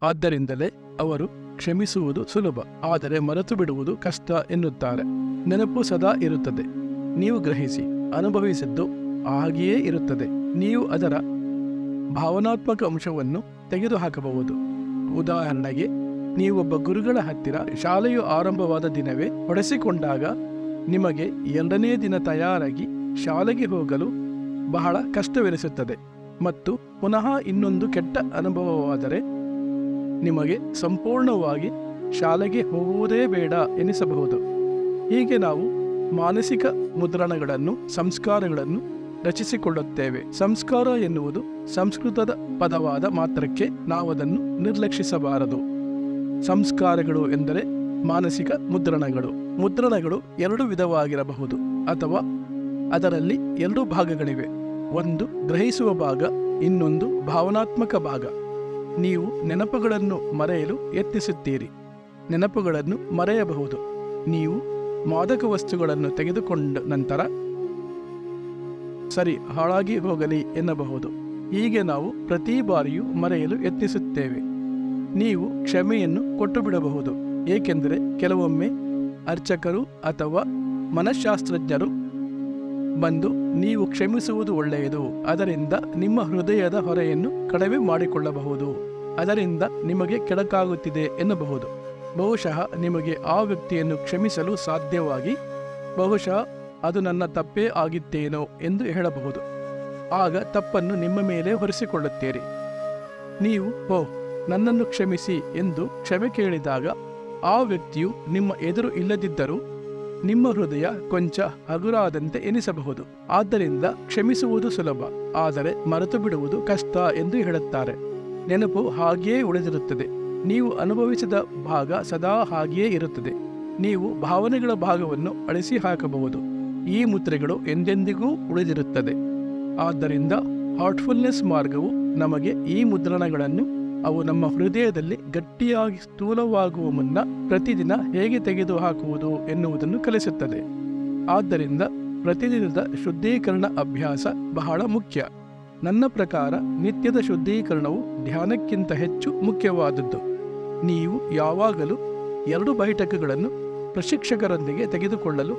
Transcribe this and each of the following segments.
ಆದ್ದರಿಂದಲೇ ಅವರು ಕ್ಷಮಿಸುವುದು ಸುಲಭ, ಆದರೆ ಮರೆತು ಬಿಡುವುದು ಕಷ್ಟ ಎನ್ನುತ್ತಾರೆ. ನೆನಪು ಸದಾ ಇರುತ್ತದೆ. ನೀವು ಗ್ರಹಿಸಿ ಅನುಭವಿಸಿದ್ದು ಹಾಗೆಯೇ ಇರುತ್ತದೆ. ನೀವು ಅದರ ಭಾವನಾತ್ಮಕ ಅಂಶವನ್ನು ತೆಗೆದುಹಾಕಬಹುದು. ಉದಾಹರಣೆಗೆ, ನೀವೊಬ್ಬ ಗುರುಗಳ ಹತ್ತಿರ ಶಾಲೆಯು ಆರಂಭವಾದ ದಿನವೇ ಹೊಡೆಸಿಕೊಂಡಾಗ ನಿಮಗೆ 2ನೇ ದಿನ ತಯಾರಾಗಿ ಶಾಲೆಗೆ ಹೋಗಲು ಬಹಳ ಕಷ್ಟವೆನಿಸುತ್ತದೆ. ಮತ್ತು ಪುನಃ ಇನ್ನೊಂದು ಕೆಟ್ಟ ಅನುಭವವಾದರೆ ನಿಮಗೆ ಸಂಪೂರ್ಣವಾಗಿ ಶಾಲೆಗೆ ಹೋಗುವುದೇ ಬೇಡ ಎನಿಸಬಹುದು. ಹೀಗೆ ನಾವು ಮಾನಸಿಕ ಮುದ್ರಣಗಳನ್ನು, ಸಂಸ್ಕಾರಗಳನ್ನು ರಚಿಸಿಕೊಳ್ಳುತ್ತೇವೆ. ಸಂಸ್ಕಾರ ಎನ್ನುವುದು ಸಂಸ್ಕೃತದ ಪದವಾದ ಮಾತ್ರಕ್ಕೆ ನಾವದನ್ನು ನಿರ್ಲಕ್ಷಿಸಬಾರದು. ಸಂಸ್ಕಾರಗಳು ಎಂದರೆ ಮಾನಸಿಕ ಮುದ್ರಣಗಳು. ಮುದ್ರಣಗಳು 2 ವಿಧವಾಗಿರಬಹುದು ಅಥವಾ ಅದರಲ್ಲಿ 2 ಭಾಗಗಳಿವೆ. ಒಂದು ಗ್ರಹಿಸುವ ಭಾಗ, ಇನ್ನೊಂದು ಭಾವನಾತ್ಮಕ ಭಾಗ. ನೀವು ನೆನಪುಗಳನ್ನು ಮರೆಯಲು ಯತ್ನಿಸುತ್ತೀರಿ. ನೆನಪುಗಳನ್ನು ಮರೆಯಬಹುದು. ನೀವು ಮಾದಕ ವಸ್ತುಗಳನ್ನು ತೆಗೆದುಕೊಂಡ ನಂತರ ಸರಿ, ಹಾಳಾಗಿ ಹೋಗಲಿ ಎನ್ನಬಹುದು. ಹೀಗೆ ನಾವು ಪ್ರತಿ ಬಾರಿಯೂ ಮರೆಯಲು ಯತ್ನಿಸುತ್ತೇವೆ. ನೀವು ಕ್ಷಮೆಯನ್ನು ಕೊಟ್ಟು ಬಿಡಬಹುದು, ಏಕೆಂದರೆ ಕೆಲವೊಮ್ಮೆ ಅರ್ಚಕರು ಅಥವಾ ಮನಃಶಾಸ್ತ್ರಜ್ಞರು ಬಂದು ನೀವು ಕ್ಷಮಿಸುವುದು ಒಳ್ಳೆಯದು, ಅದರಿಂದ ನಿಮ್ಮ ಹೃದಯದ ಹೊರೆಯನ್ನು ಕಡಿಮೆ ಮಾಡಿಕೊಳ್ಳಬಹುದು, ಅದರಿಂದ ನಿಮಗೆ ಕೆಡಕಾಗುತ್ತಿದೆ ಎನ್ನಬಹುದು. ಬಹುಶಃ ನಿಮಗೆ ಆ ವ್ಯಕ್ತಿಯನ್ನು ಕ್ಷಮಿಸಲು ಸಾಧ್ಯವಾಗಿ ಬಹುಶಃ ಅದು ನನ್ನ ತಪ್ಪೇ ಆಗಿತ್ತೇನೋ ಎಂದು ಹೇಳಬಹುದು. ಆಗ ತಪ್ಪನ್ನು ನಿಮ್ಮ ಮೇಲೆ ಹೊರಿಸಿಕೊಳ್ಳುತ್ತೀರಿ. ನೀವು ನನ್ನನ್ನು ಕ್ಷಮಿಸಿ ಎಂದು ಕ್ಷಮೆ ಕೇಳಿದಾಗ ಆ ವ್ಯಕ್ತಿಯು ನಿಮ್ಮ ಎದುರು ಇಲ್ಲದಿದ್ದರೂ ನಿಮ್ಮ ಹೃದಯ ಕೊಂಚ ಹಗುರಾದಂತೆ ಎನಿಸಬಹುದು. ಆದ್ದರಿಂದ ಕ್ಷಮಿಸುವುದು ಸುಲಭ, ಆದರೆ ಮರೆತು ಬಿಡುವುದು ಕಷ್ಟ ಎಂದು ಹೇಳುತ್ತಾರೆ. ನೆನಪು ಹಾಗೆಯೇ ಉಳಿದಿರುತ್ತದೆ. ನೀವು ಅನುಭವಿಸಿದ ಭಾಗ ಸದಾ ಹಾಗೆಯೇ ಇರುತ್ತದೆ. ನೀವು ಭಾವನೆಗಳ ಭಾಗವನ್ನು ಅಳಿಸಿ ಹಾಕಬಹುದು. ಈ ಮುದ್ರೆಗಳು ಎಂದೆಂದಿಗೂ ಉಳಿದಿರುತ್ತದೆ. ಆದ್ದರಿಂದ ಹಾರ್ಟ್ಫುಲ್ನೆಸ್ ಮಾರ್ಗವು ನಮಗೆ ಈ ಮುದ್ರಣಗಳನ್ನು ಅವು ನಮ್ಮ ಹೃದಯದಲ್ಲಿ ಗಟ್ಟಿಯಾಗಿ ಸ್ಥೂಲವಾಗುವ ಮುನ್ನ ಪ್ರತಿದಿನ ಹೇಗೆ ತೆಗೆದುಹಾಕುವುದು ಎನ್ನುವುದನ್ನು ಕಲಿಸುತ್ತದೆ. ಆದ್ದರಿಂದ ಪ್ರತಿದಿನದ ಶುದ್ಧೀಕರಣ ಅಭ್ಯಾಸ ಬಹಳ ಮುಖ್ಯ. ನನ್ನ ಪ್ರಕಾರ ನಿತ್ಯದ ಶುದ್ಧೀಕರಣವು ಧ್ಯಾನಕ್ಕಿಂತ ಹೆಚ್ಚು ಮುಖ್ಯವಾದದ್ದು. ನೀವು ಯಾವಾಗಲೂ 2 ಬೈಠಕಗಳನ್ನು ಪ್ರಶಿಕ್ಷಕರೊಂದಿಗೆ ತೆಗೆದುಕೊಳ್ಳಲು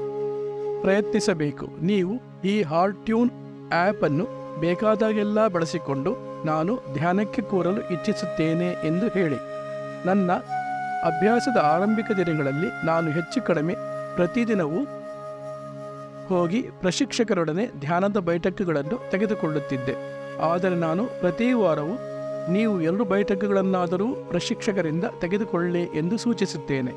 ಪ್ರಯತ್ನಿಸಬೇಕು. ನೀವು ಈ ಹಾರ್ಟ್ ಟ್ಯೂನ್ ಆ್ಯಪ್ ಅನ್ನು ಬೇಕಾದಾಗೆಲ್ಲ ಬಳಸಿಕೊಂಡು ನಾನು ಧ್ಯಾನಕ್ಕೆ ಕೂರಲು ಇಚ್ಛಿಸುತ್ತೇನೆ ಎಂದು ಹೇಳಿ. ನನ್ನ ಅಭ್ಯಾಸದ ಆರಂಭಿಕ ದಿನಗಳಲ್ಲಿ ನಾನು ಹೆಚ್ಚು ಕಡಿಮೆ ಪ್ರತಿದಿನವೂ ಹೋಗಿ ಪ್ರಶಿಕ್ಷಕರೊಡನೆ ಧ್ಯಾನದ ಬೈಠಕಗಳನ್ನು ತೆಗೆದುಕೊಳ್ಳುತ್ತಿದ್ದೆ. ಆದರೆ ನಾನು ಪ್ರತಿ ವಾರವೂ ನೀವು 2 ಬೈಠಕಗಳನ್ನಾದರೂ ಪ್ರಶಿಕ್ಷಕರಿಂದ ತೆಗೆದುಕೊಳ್ಳಿ ಎಂದು ಸೂಚಿಸುತ್ತೇನೆ.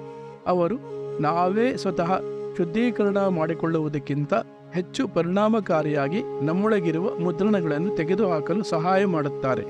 ಅವರು ನಾವೇ ಸ್ವತಃ ಶುದ್ಧೀಕರಣ ಮಾಡಿಕೊಳ್ಳುವುದಕ್ಕಿಂತ ಹೆಚ್ಚು ಪರಿಣಾಮಕಾರಿಯಾಗಿ ನಮ್ಮೊಳಗಿರುವ ಮುದ್ರಣಗಳನ್ನು ತೆಗೆದುಹಾಕಲು ಸಹಾಯ ಮಾಡುತ್ತಾರೆ.